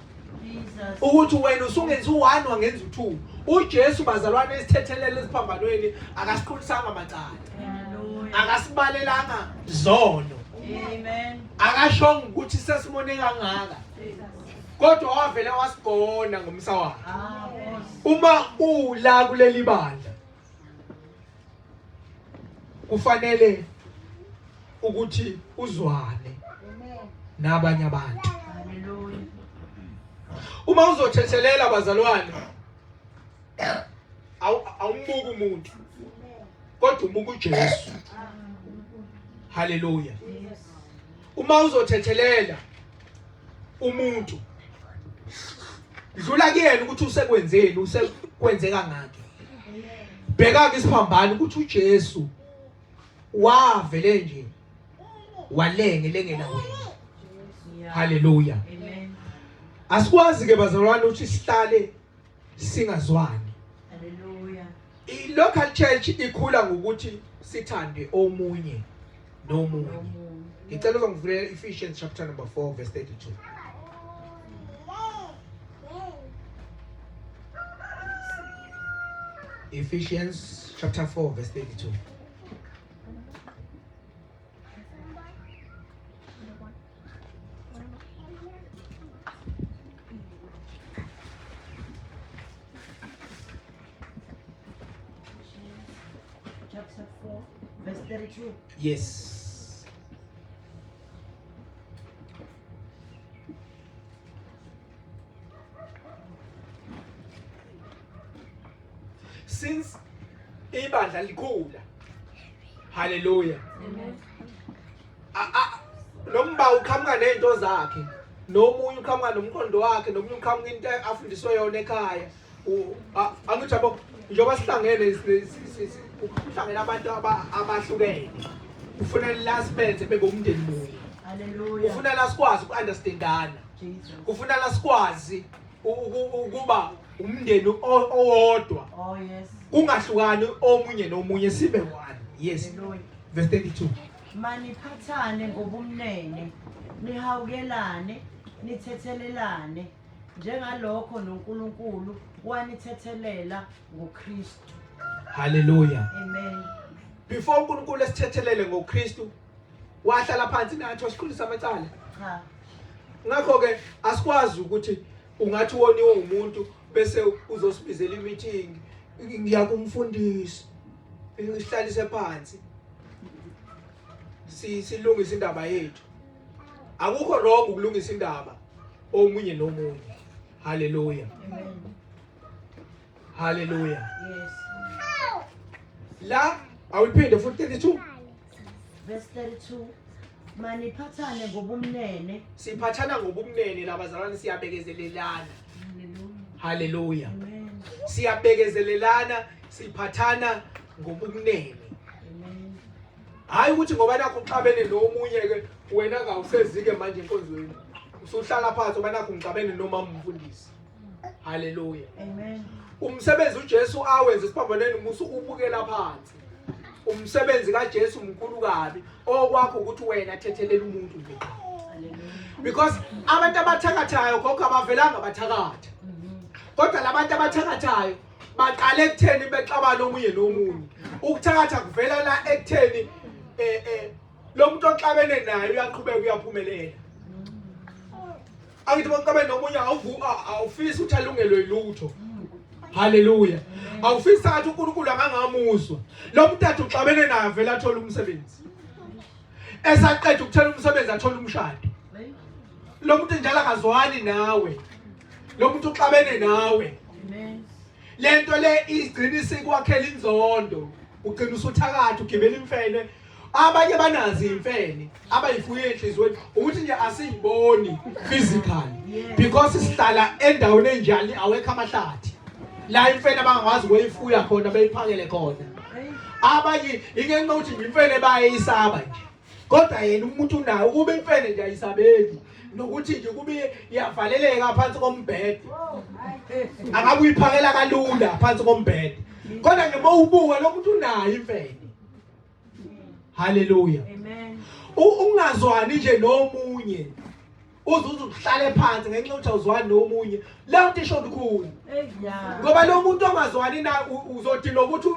Jesus. Ukuthi wena usungenza u1 wangenza u2. uJesu bazalwane esithethelele esiphambanweni akasiqulisanga amacala. Hallelujah. Akasibalelanga zono. Amen. Akashonga ukuthi sesimone kangaka. Kodwa wavele wasigona ngomsa wakhe. Uma ula kuleli bandla kufanele ukuthi uzwane nabanye abantu. Hallelujah. Uma uzothethelela abazalwane awumbuki umuntu kodwa umuka uJesu. Hallelujah. Yes. Uma uzothethelela umuntu dlula kuyena ukuthi usekwenzeni, usekwenzeka ngakhe. Bheka ke isiphambano ukuthi uJesu wavele nje walengela wena. Yeah. Hallelujah. Amen. Asikwazi ke bazalwane ukuthi sihlale singazwani. Hallelujah. I-local church ikhula ngokuthi sithande omunye nomunye. Ngicela uzongivulela Ephesians chapter number 4 verse 32. Ephesians chapter 4 verse 32. Chapter 4, verse 32. Yes. Since ibandla likhula. Hallelujah. Amen. Nomba uqhamuka nezinto zakhe, nomunye uqhamuka nomkhondo wakhe, nomunye uqhamuka into afundiswe yona ekhaya. Angithi yabo njengoba sihlangene uhlangene abantu abahlukene. Ufuna la sibenze bengumndeni munye. Hallelujah. Ufuna la sikwazi ukunderstandana. Jesus. Ufuna la sikwazi ukuba umndeni owodwa. Oh yes. Kungahlukani omunye nomunye sibe one. Yes. Hallelujah. Verse 32. Maniphathane ngobumnene, nihawukelane, nithethelelane, njengalokho noNkulunkulu wanithethelela ngoKristu. Hallelujah. Amen. Before uNkulunkulu esithethelele ngoKristu, wahlala phansi nathi wasikhulisa amacala. Cha. Ngakho ke asikwazi ukuthi ungathi woniwe umuntu bese uzosibizela i-meeting, ngiyakumfundisa, ngihlalise phansi. Silungisa indaba yethu. Akukho wrong ukulungisa indaba omunye nomunye. Hallelujah. Amen. Hallelujah. Yes. La awuphinde futhi 32. Verse 32. Maniphathane ngobumnene. Siphathana ngobumnene labazalwane siyabekezelelana. Hallelujah. Hallelujah. Amen. Siyabekezelelana, siphathana ngobumnene. Amen. Hayi ukuthi ngoba nakho uxabene nomunye ke wena awusezike manje enkonzweni. Usuhlala phansi ngoba nakho ngicabene noma umfundisi. Hallelujah. Amen. Umsebenzi uJesu awenze siphambaneni musuku ubukela phansi. Umsebenzi kaJesu mkhulu kabi okwakho ukuthi wena thethelela umuntu nje. Hallelujah. Because abantu abathakathayo kokho abavelanga bathakatha. Kodwa labantu abathakathayo baqale ekutheni bexabana omunye nomunye. Ukuthakatha kuvela la ekutheni lo muntu oxabene naye uyaqhubeka uyaphumelela. Angithi bonke nomunye awufisi ukuthi alungelwe ilutho. Hallelujah. Awufisi ukuthi uNkulunkulu angangamuzwa. Lo muntu athi uxabene naye vele athola umsebenzi. Esaqeda ukuthola umsebenzi athola umshado. Lo muntu njalo akazwani nawe. Lo muntu uxabene nawe. Amen. Lento le igcina isikwakhela inzondo. Ugcina usuthakatha ugibela imfene. Abanye banazi imfene abayifuye enhlizweni ukuthi nje asiyiboni physically because sihlala endaweni enjani awekho amahlathi. La imfene abangakwazi ukuyifuya khona beyiphakele khona. Abanye ingenxa ukuthi imfene bayayisaba nje. Kodwa yena umuntu unayo kube imfene nje ayisabeli. Nokuthi nje kube iyavaleleka phansi kombhede. Akabe uyiphakela kalula phansi kombhede. Kodwa nje mawubuka lo muntu unayo imfene. Hallelujah. Amen. Ungazwani nje nomunye. Uzuze uhlale phansi ngenxa ukuthi awuzwani nomunye. La nto isho ukukhulu. Yeah. Ngoba lo muntu ongazwani na uzodinga ukuthi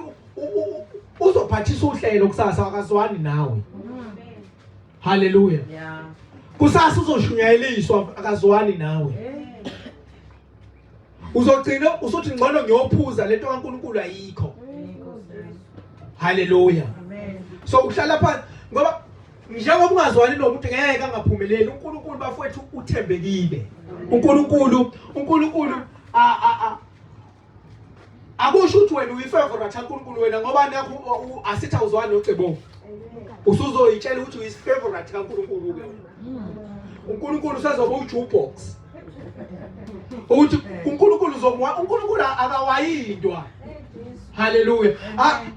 uzophathisa uhlelo kusasa akazwani nawe. Hallelujah. Yeah. Kusasa uzoshunyayiswa akazwani nawe. Uzogcina usuthi ngcono ngiyophuza lento kaNkulunkulu ayikho. Hallelujah. Amen. So uhlala phansi ngoba njengoba ungazwani nomuntu ngeke angaphumeleli. uNkulunkulu bafowethu uthembekile. uNkulunkulu akusho ukuthi wena uyifavorite kaNkulunkulu wena ngoba nakho asithi awuzwani noCebo. Usuzoyitshela ukuthi uyifavorite kaNkulunkulu ke. uNkulunkulu usezoba ujukebox. Uthi uNkulunkulu akawayindwa. Hallelujah.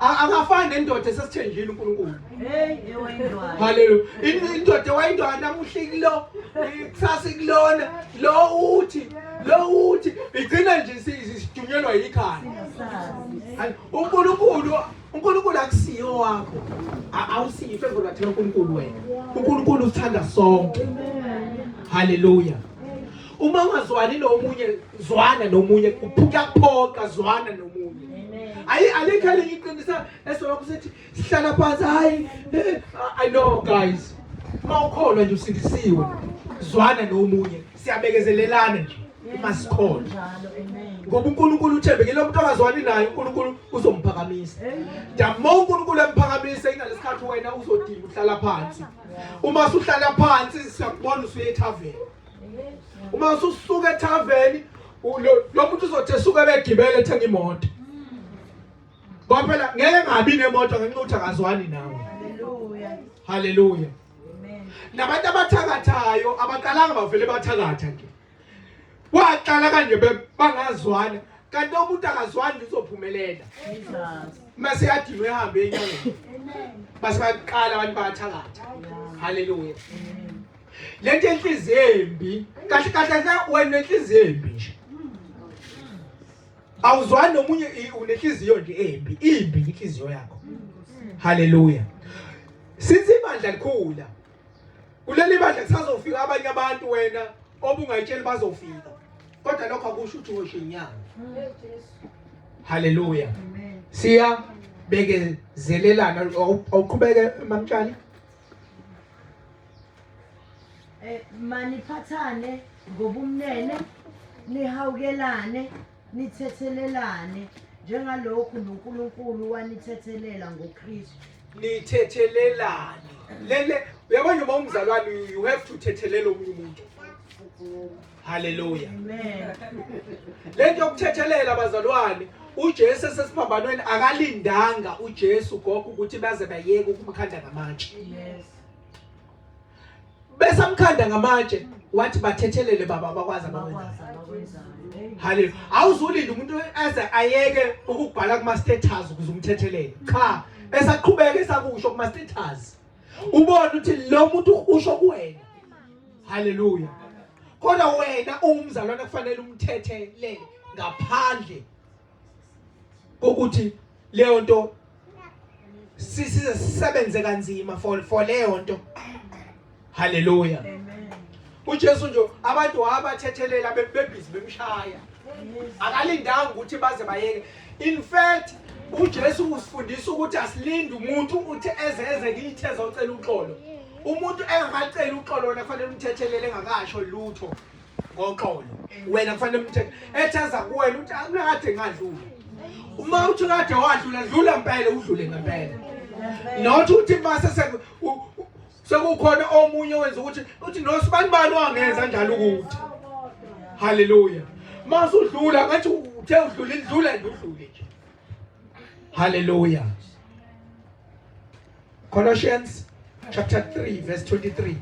Akafani nendoda esesithenjini uNkulunkulu. Ewayindwayo. Hallelujah. Indoda ewayindwa namuhla ikilo, kusasa ikulona, lo uthi igcina nje sijunyelwa yikhaya. uNkulunkulu akusiyo wakho. Awusiyo favorite kaNkulunkulu wena. uNkulunkulu uthanda sonke. Hallelujah. Uma ungazwani nomunye zwana nomunye kuphoka zwana nomunye. Alikho liqinisa esoloko sithi sihlala phansi hayi I know guys. Mawukholwa nje usindisiwe. Zwana nomunye siyabekezelelana nje. Masikholwa. Ngoba uNkulunkulu uthembekile lo muntu ongazwani naye uNkulunkulu uzomphakamisa. Njalo uNkulunkulu emphakamisa inalesikhathi wena uzodinga uhlala phansi. Uma usuhlala phansi siyakubona usuye ethaveni. Uma ususuka ethaveni lo muntu uzothe suka begibele ethenga imoto. Ngoba phela ngeke ngabi nemoto ngenxa ukuthi akazwani nawe. Hallelujah. Amen. Nabantu abathakathayo abaqalanga bavele bathakatha nje. Waqala kanje bangazwana kanti umuntu akazwani uzophumelela. Jesus. Mase yadinwe ehambe enyangeni. Amen. Base baqala abantu bathakatha. Hallelujah. Amen. Lento enhliziyo embi, kahle kahle wena enhliziyo embi nje. Awuzwani nomunye unenhliziyo nje embi, imbi inhliziyo yakho. Hallelujah. Since ibandla likhula, kuleli bandla kusazofika abanye abantu wena obungayitsheli bazofika. Kodwa lokho akusho ukuthi usho inyanga. Hallelujah. Amen. Siya bekezelelana awuqhubeke mamtshali. Maniphathane ngobumnene, nihawukelane, nithethelelane njengalokhu uNkulunkulu wanithethelela ngoKristu. Nithethelelane. Lele uyabona uma umzalwane you have to thethelela omunye umuntu. Hallelujah. Amen. Lento yokuthethelela abazalwane uJesu sesiphambanweni akalindanga uJesu gogo ukuthi baze bayeke ukumkhanda ngamatshe. Yes. Bese amkhanda ngamatshe wathi bathethelele baba bakwazi abakwenzayo. Abakwenzayo. Hallelujah. Awuzulinde umuntu eze ayeke ukubhala kuma status ukuze umthethelele. Cha, esaqhubeka esakusho kuma status. Ubona ukuthi lo muntu usho kuwena. Hallelujah. Kodwa wena umzalwane kufanele umthethelele ngaphandle kokuthi leyo nto sisebenze kanzima for leyo nto. Hallelujah. Amen. uJesu nje abantu abathethelela bebhizi bemshaya. Akalindanga ukuthi baze bayeke. In fact uJesu usifundisa ukuthi asilinde umuntu uthi eze kithi ezocela uxolo. Umuntu engakacela uxolo wena kufanele umthethelele engakasho lutho ngoxolo. Wena kufanele umthethe ethaza kuwena uthi akukade ngadlula. Uma uthi kade wadlula dlula impela udlule ngempela. Not uthi mase sekukhona omunye wenza ukuthi uthi nosibani wangenza njalo ukuthi. Hallelujah. Mase udlula ngathi uthe udlula indlula udlule nje. Hallelujah. Colossians chapter 3 verse 23.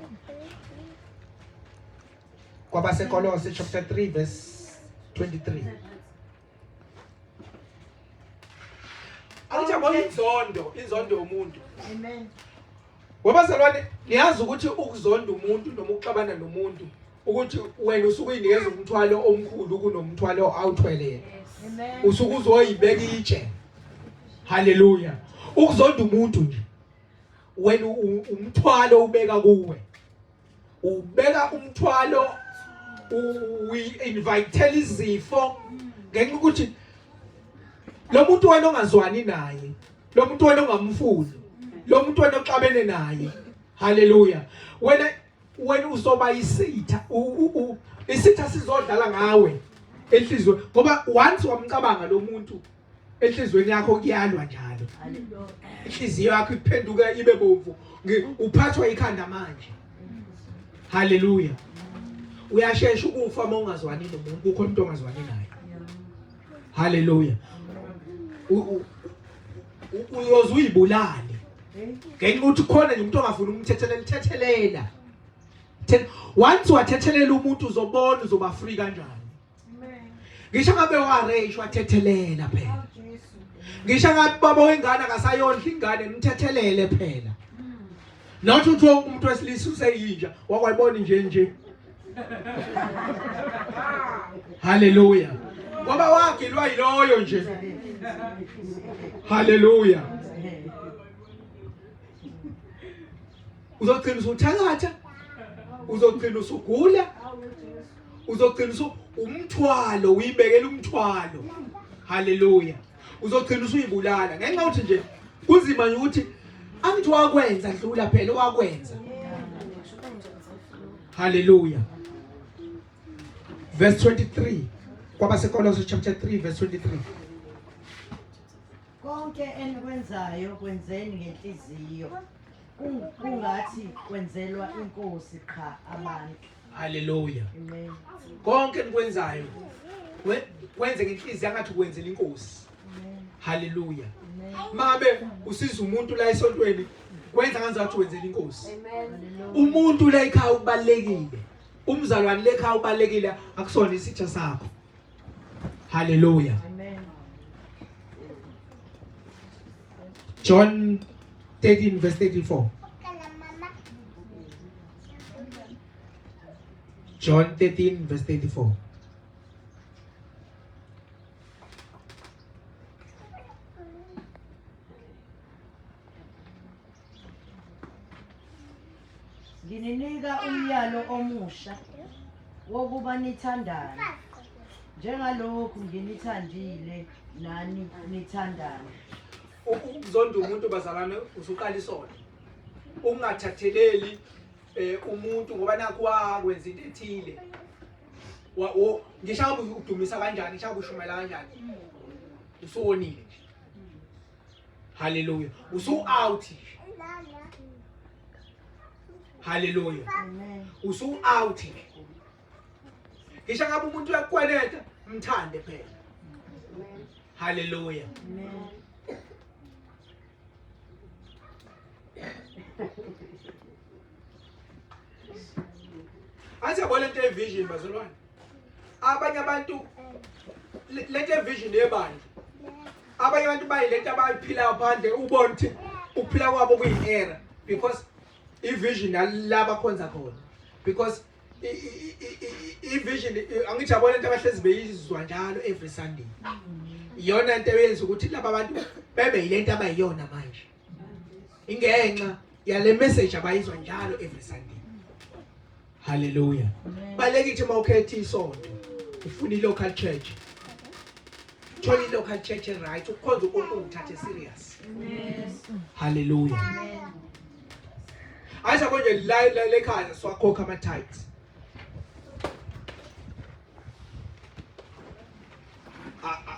Kwabase Colossae chapter 3 verse 23. Angijabona inzondo yomuntu. Amen. Wabazalwane niyazi ukuthi ukuzonda umuntu noma ukuxabana nomuntu ukuthi wena usuke uyinikeza umthwalo omkhulu kunomthwalo awuthwele. Amen. Usuke uzoyibeka itshe. Hallelujah. Ukuzonda umuntu nje wena umthwalo ubeka kuwe. Ubeka umthwalo uinvite izifo ngenxa ukuthi lo muntu wena ongazwani naye, lo muntu wena ongamfuni, lo muntu wena oxabene naye. Hallelujah. Wena uzoba isitha, isitha sizodlala ngawe enhlizweni ngoba once wamcabanga lo muntu enhlizweni yakho kuyalwa njalo. Inhliziyo yakho iphenduka ibe bovu, uphathwa ikhanda manje. Hallelujah. Uyashesha ukufa uma ungazwani nomuntu, kukhona umuntu ongazwani naye. Hallelujah. Uyozuyibulale ngenxa ukuthi khona nje umuntu ongafuni umthethelela. Once wathethelela umuntu uzobona uzoba free kanjani. Ngisho ngabe warage wathethelela phela. Ngisho ngabe baba wengane akasayondla ingane imthethelele phela. Not ukuthi umuntu wesilisa useyinja wakwayibona nje. Hallelujah. Ngoba wagilwa yiloyo nje. Hallelujah. Uzogcina usuthakatha, uzogcina usugula, uzogcina umthwalo uyibekela umthwalo. Hallelujah. Uzogcina usuyibulala ngenxa ukuthi nje kunzima nje ukuthi angithi wakwenza dlula phela wakwenza. Hallelujah. Verse 23. Kwabase Colossae chapter 3 verse 23. Konke enikwenzayo kwenzeni ngenhliziyo kungathi kwenzelwa inkosi qha abantu. Hallelujah. Amen. Konke enikwenzayo wenze ngenhliziyo angathi ukwenzela inkosi. Amen. Hallelujah. Amen. Mabe usiza umuntu la esontweni kwenza ngazathi wenzela inkosi. Amen. Umuntu la ekhaya ubalekile. Umzalwane la ekhaya ubalekile akusona isitha sakho. Hallelujah. Amen. John 13 verse 34. John 13 verse 34. Ngininika umyalo omusha wokuba nithandane njengalokhu nginithandile nani nithandane. Ukuzonda umuntu bazalwane usuqala isona. Ungathatheleli umuntu ngoba nakho wakwenza into ethile. Ngishaka udumisa kanjani, ngishaka ushumela kanjani. Usonile nje. Hallelujah. Usu out. Hallelujah. Amen. Usu out. Ngishaka umuntu uyakweneta mthande phela. Hallelujah. Amen. Asiyabona lento evision bazalwane. Abanye abantu lento evision yebandla. Abanye abantu bayilento abayiphilayo phandle ubona ukuthi ukuphila kwabo kuyi-error because ivision alaba khonza khona. Because ivision angithi yabona lento abahlezi beyizwa njalo every Sunday. Iyona into eyenza ukuthi laba bantu bebe yilento abayiyona manje. Ingenxa yale message abayizwa njalo every Sunday. Hallelujah. Balekithi mawukhetha isonto ufuna i-local church. Thola i-local church right ukhoze ukuthathe serious. Hallelujah. Ayisho konje la ekhaya siwakhokha ama tithes.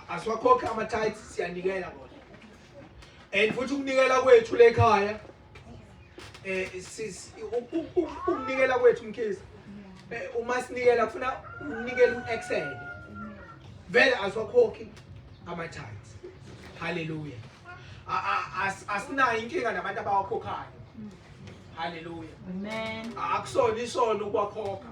Asiwakhokha ama tithes siyanikela bona. And futhi ukunikela kwethu le ekhaya ukunikela kwethu Mkhize uma sinikela kufuna unikele uexcel vele asiwakhokhi ama tithes. Hallelujah. Asinayo inkinga nabantu abawakhokhayo. Hallelujah. Amen. Akusona isono ukwakhokha.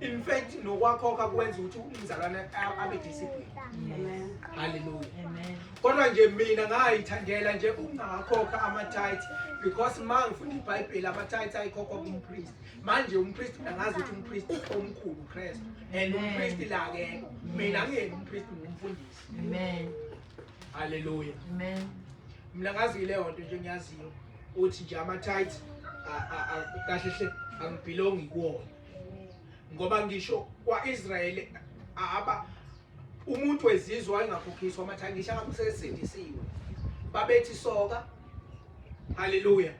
In fact nokwakhoka kwenza ukuthi umzalwane abe discipline. Amen. Hallelujah. Amen. Kodwa nje mina ngayithandela nje ungakhokha ama tithes because mangifunda iBhayibheli ama tithes ayikhokhwa kumpriest. Manje umpriest angazi ukuthi umpriest omkhulu uChrist and umpriest la ke mina ngiyena umpriest ngumfundisi. Amen. Hallelujah. Amen. Mina ngazi leyo nto nje ngiyaziyo uthi nje ama tithes kahle hle angibelongi kuwona. Ngoba ngisho kwaIsrael aba umuntu wezizwe wayengakhokhiswa amathatha ngisho ngakusesindisiwe babethi soka. Hallelujah.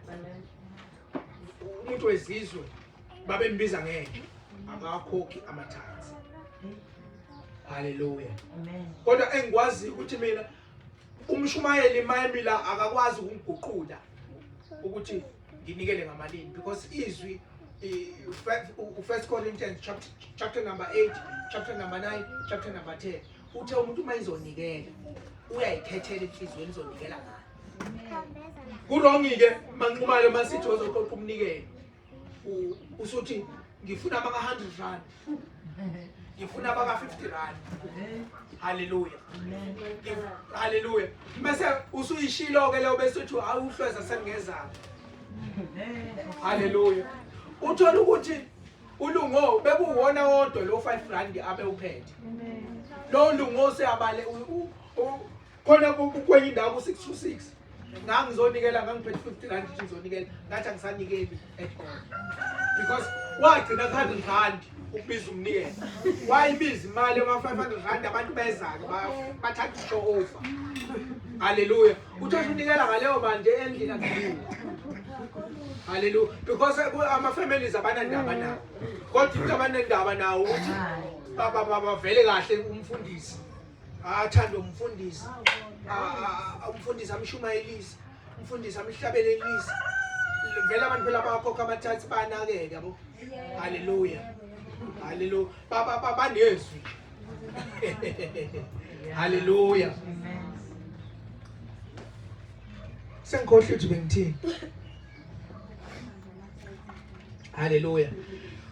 Umuntu wezizwe babembiza ngeke akakhokhi amathatha. Hallelujah. Amen. Kodwa engikwazi ukuthi mina umshumayeli mayemila akakwazi ukungiguqula ukuthi nginikele ngamalini because izwi 1 Corinthians chapter number 8, chapter number 9, chapter number 10 uthe umuntu mayizonikela uyayikhethela inhlizweni izonikela ngayo. Kurongi ke manqumalo masithi ozokhokha umnikelo usuthi ngifuna abaka 100 rand ngifuna abaka 50 rand. Hallelujah. Hallelujah. Bese usuyishilo ke leyo bese uthi awuhlweza seningezana. Hallelujah. Uthola ukuthi ulungo bekuwona wodwa lo 5 rand abe uphethe. Lo lungo seyabale khona kwenye indawo ku626 ngangizonikela ngangiphethe 50 rand ngizonikela ngathi angisanikeli at all because wagcina 100 rand ukubiza umnikelo wayibiza imali ama 500 rand abantu bezake bathatha show over. Hallelujah. Uthola unikela ngaleyo manje endlini akuyiwo. Hallelujah. Because ama families abanandaba nawo. Kodwa into abanandaba nawo ukuthi baba vele kahle umfundisi. Athanda umfundisi. Umfundisi amshumayelisa. Umfundisi amhlabelelisa. Vele abantu phela bakhokha amathatha banakeke yabo. Hallelujah. Hallelujah. Baba banezwi. Hallelujah. Amen. Sengikhohle ukuthi bengithini. Haleluya.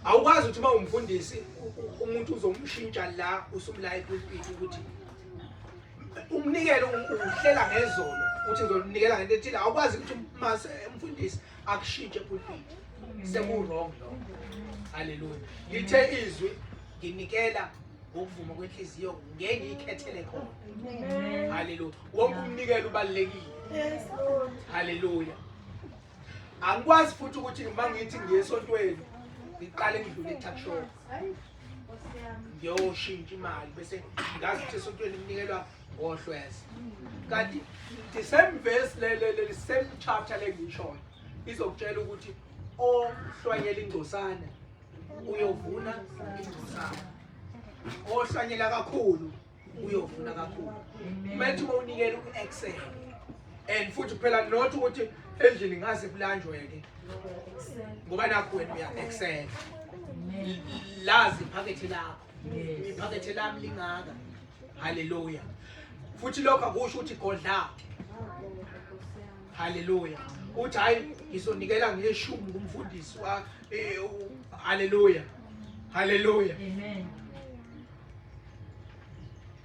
Awukwazi ukuthi uma umfundisi umuntu uzomshintsha la usumla epulpit ukuthi umnikelo uhlela ngezolo uthi ngizomnikela ngento ethile. Awukwazi ukuthi mase umfundisi akushintshe epulpit. Seku wrong lo. Haleluya. Ngithe izwi nginikela ngokuvuma kwenhliziyo ngeke ngiyikhethele khona. Haleluya. Wonke umnikelo ubalekile. Yes, Lord. Haleluya. Angikwazi futhi ukuthi mangithi ngiye esontweni ngiqale ngidlule e-talk show ngiyoshintsha imali bese ngazi ukuthi esontweni nginikelwa ngohlweza. Kanti the same verse le same chapter lengishoyo izokutshela ukuthi ohlwanyela ingcosana uyovuna ingcosana. Ohlwanyela kakhulu uyovuna kakhulu. Manje uma unikela ku-excel and futhi phela not ukuthi endlini ngaze kulanjweke ngoba nakho wena uya-excel lazi iphakethe lakho iphakethe lami lingaka. Haleluya. Futhi lokho akusho ukuthi godla. Haleluya. Uthi hayi ngizonikela ngeshumi kumfundisi wa haleluya. Haleluya. Amen.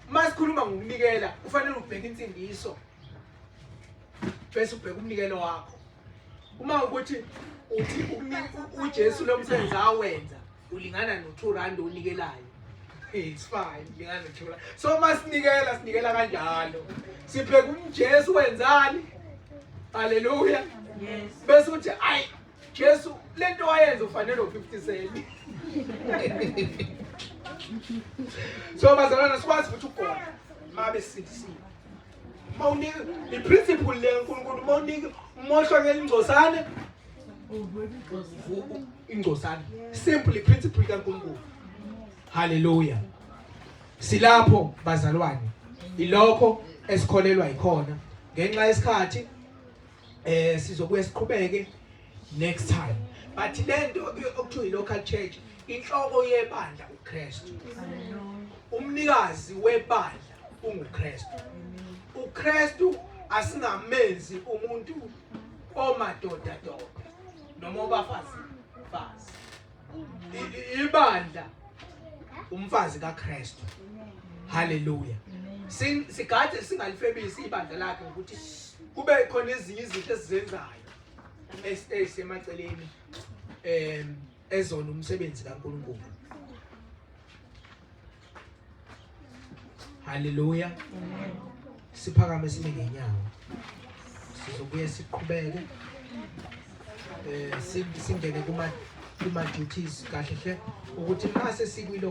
Masikhuluma ngokunikela kufanele ubheke insindiso bese ubheke umnikelo wakho. Uma ukuthi uthi uJesu lo msebenzi awenza ulingana no2 rand onikelayo, it's fine, ulingana no2 rand. So masinikela sinikela kanjalo sibheke umJesu wenzani. Haleluya. Yes. Bese uthi ayi Jesu lento wayenza ufanele u50 cent. So bazalwana sikwazi ukuthi ukhona mabe sisini. Mawunika iprinciple leNkulunkulu mawunika umohlwanyela ingcosane ingcosane. Simple principle kaNkulunkulu. Haleluya. Silapho bazalwane. Ilokho esikholelwa ikhona. Ngenxa yesikhathi sizokuya siqhubeke next time. But lento okuthiwa i-local church inhloko yebandla uKristu. Umnikazi webandla unguKristu. uKristu asingamenzi umuntu omadoda noma obafazi fazi. Ibandla umfazi kaKristu. Haleluya. Sigade singalifebisi ibandla lakhe ukuthi kube khona ezinye izinto esizenzayo esemaceleni ezona umsebenzi kaNkulunkulu. Haleluya. Siphakame sime ngenyawo. Sizobuye siqhubeke singene kuma duties kahle hle ukuthi mase sikwilo